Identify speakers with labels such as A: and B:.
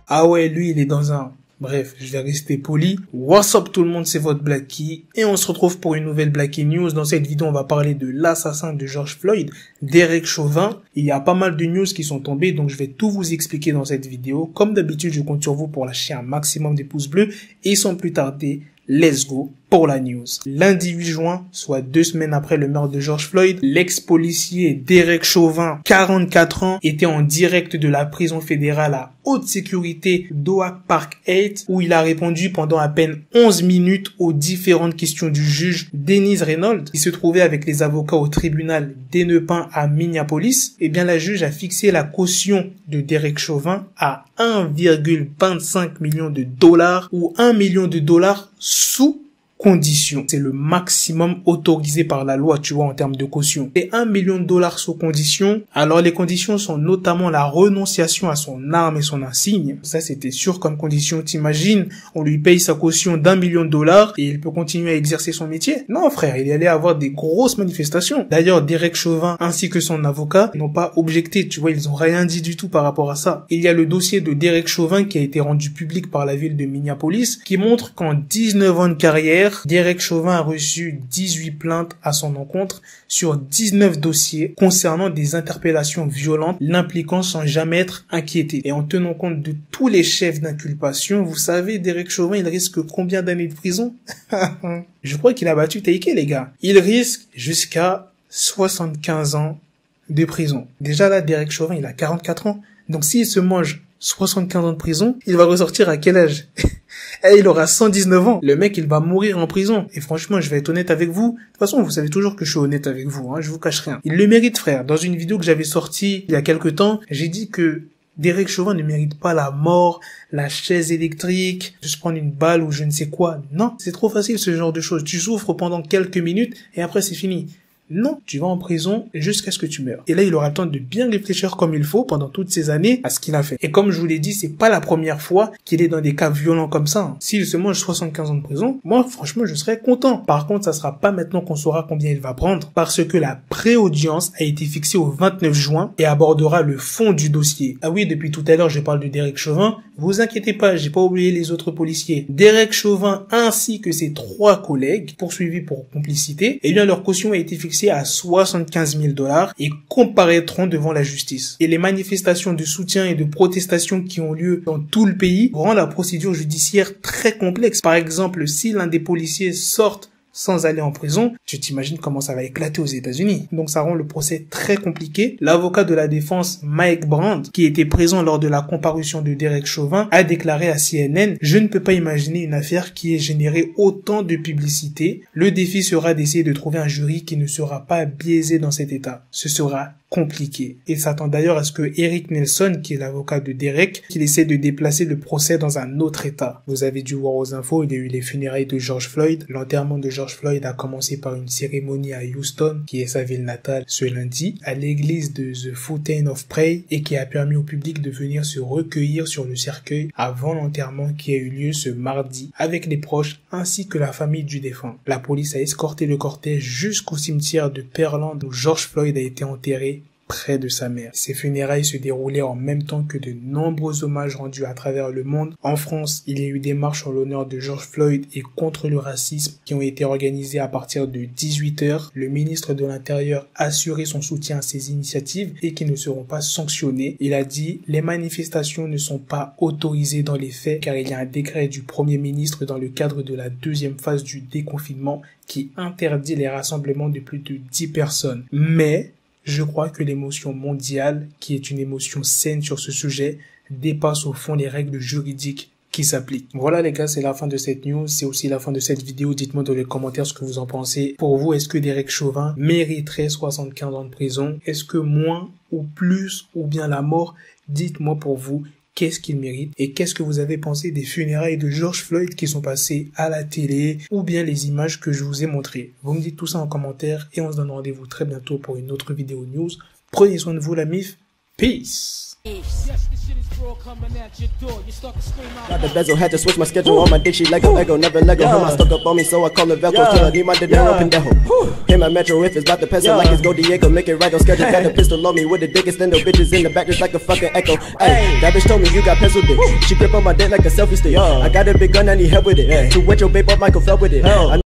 A: Ah ouais, lui, il est dans un... Bref, je vais rester poli. What's up tout le monde, c'est votre Blackie. Et on se retrouve pour une nouvelle Blackie News. Dans cette vidéo, on va parler de l'assassin de George Floyd, Derek Chauvin. Il y a pas mal de news qui sont tombées, donc je vais tout vous expliquer dans cette vidéo. Comme d'habitude, je compte sur vous pour lâcher un maximum de pouces bleus. Et sans plus tarder, let's go pour la news. Lundi 8 juin, soit 2 semaines après le meurtre de George Floyd, l'ex-policier Derek Chauvin, 44 ans, était en direct de la prison fédérale à haute sécurité d'Oak Park 8, où il a répondu pendant à peine 11 minutes aux différentes questions du juge Denise Reynolds, qui se trouvait avec les avocats au tribunal d'Hennepin à Minneapolis. Eh bien, la juge a fixé la caution de Derek Chauvin à 1,25 million de dollars ou 1 million de dollars sous condition. C'est le maximum autorisé par la loi, tu vois, en termes de caution. Et 1 million de dollars sous condition. Alors, les conditions sont notamment la renonciation à son arme et son insigne. Ça, c'était sûr comme condition. T'imagines, on lui paye sa caution d'1 million de dollars et il peut continuer à exercer son métier? Non, frère, il allait avoir des grosses manifestations. D'ailleurs, Derek Chauvin ainsi que son avocat n'ont pas objecté, tu vois, ils ont rien dit du tout par rapport à ça. Il y a le dossier de Derek Chauvin qui a été rendu public par la ville de Minneapolis, qui montre qu'en 19 ans de carrière, Derek Chauvin a reçu 18 plaintes à son encontre sur 19 dossiers concernant des interpellations violentes l'impliquant sans jamais être inquiété. Et en tenant compte de tous les chefs d'inculpation, vous savez, Derek Chauvin, il risque combien d'années de prison? Je crois qu'il a battu Taïké, les gars. Il risque jusqu'à 75 ans de prison. Déjà là, Derek Chauvin, il a 44 ans. Donc s'il se mange 75 ans de prison, il va ressortir à quel âge? Et il aura 119 ans. Le mec, il va mourir en prison. Et franchement, je vais être honnête avec vous. De toute façon, vous savez toujours que je suis honnête avec vous, hein. Je vous cache rien. Il le mérite, frère. Dans une vidéo que j'avais sortie il y a quelques temps, j'ai dit que Derek Chauvin ne mérite pas la mort, la chaise électrique, de se prendre une balle ou je ne sais quoi. Non, c'est trop facile ce genre de choses. Tu souffres pendant quelques minutes et après c'est fini. Non, tu vas en prison jusqu'à ce que tu meurs. Et là, il aura le temps de bien réfléchir comme il faut pendant toutes ces années à ce qu'il a fait. Et comme je vous l'ai dit, c'est pas la première fois qu'il est dans des cas violents comme ça, hein. S'il se mange 75 ans de prison, moi, franchement, je serais content. Par contre, ça sera pas maintenant qu'on saura combien il va prendre, parce que la pré-audience a été fixée au 29 juin et abordera le fond du dossier. Ah oui, depuis tout à l'heure, je parle de Derek Chauvin. Vous inquiétez pas, j'ai pas oublié les autres policiers. Derek Chauvin ainsi que ses 3 collègues poursuivis pour complicité, eh bien, leur caution a été fixée à 75 000 dollars et comparaîtront devant la justice. Et les manifestations de soutien et de protestation qui ont lieu dans tout le pays rendent la procédure judiciaire très complexe. Par exemple, si l'un des policiers sort sans aller en prison, tu t'imagines comment ça va éclater aux États-Unis. Donc ça rend le procès très compliqué. L'avocat de la défense, Mike Brandt, qui était présent lors de la comparution de Derek Chauvin, a déclaré à CNN: « Je ne peux pas imaginer une affaire qui ait généré autant de publicité. Le défi sera d'essayer de trouver un jury qui ne sera pas biaisé dans cet état. Ce sera compliqué. » Il s'attend d'ailleurs à ce que Eric Nelson, qui est l'avocat de Derek, qu'il essaie de déplacer le procès dans un autre état. Vous avez dû voir aux infos, il y a eu les funérailles de George Floyd. L'enterrement de George Floyd a commencé par une cérémonie à Houston, qui est sa ville natale, ce lundi, à l'église de The Fountain of Prayer, et qui a permis au public de venir se recueillir sur le cercueil avant l'enterrement qui a eu lieu ce mardi, avec les proches ainsi que la famille du défunt. La police a escorté le cortège jusqu'au cimetière de Pearland où George Floyd a été enterré près de sa mère. Ces funérailles se déroulaient en même temps que de nombreux hommages rendus à travers le monde. En France, il y a eu des marches en l'honneur de George Floyd et contre le racisme qui ont été organisées à partir de 18h. Le ministre de l'Intérieur a assuré son soutien à ces initiatives et qui ne seront pas sanctionnées. Il a dit: « Les manifestations ne sont pas autorisées dans les faits car il y a un décret du Premier ministre dans le cadre de la 2e phase du déconfinement qui interdit les rassemblements de plus de 10 personnes. Mais je crois que l'émotion mondiale, qui est une émotion saine sur ce sujet, dépasse au fond les règles juridiques qui s'appliquent. » Voilà les gars, c'est la fin de cette news, c'est aussi la fin de cette vidéo. Dites-moi dans les commentaires ce que vous en pensez. Pour vous, est-ce que Derek Chauvin mériterait 75 ans de prison? Est-ce que moins ou plus ou bien la mort? Dites-moi pour vous. Qu'est-ce qu'il mérite et qu'est-ce que vous avez pensé des funérailles de George Floyd qui sont passées à la télé ou bien les images que je vous ai montrées. Vous me dites tout ça en commentaire et on se donne rendez-vous très bientôt pour une autre vidéo news. Prenez soin de vous la MIF. Peace.
B: Got the bezel, had to switch my schedule on my dick, she Lego, never Lego. Him, I stuck up on me, so I call it Velcro. Till I need my dinero pendejo. Him, my metro, if it's about to pencil, like it's go Diego, make it right on schedule. Got the pistol on me with the dick, extend the bitches in the back just like a fucking echo. Hey, that bitch told me you got pencil dick. She grip on my dick like a selfie stick. I got a big gun, I need help with it. To wet your babe up, Michael fell with it.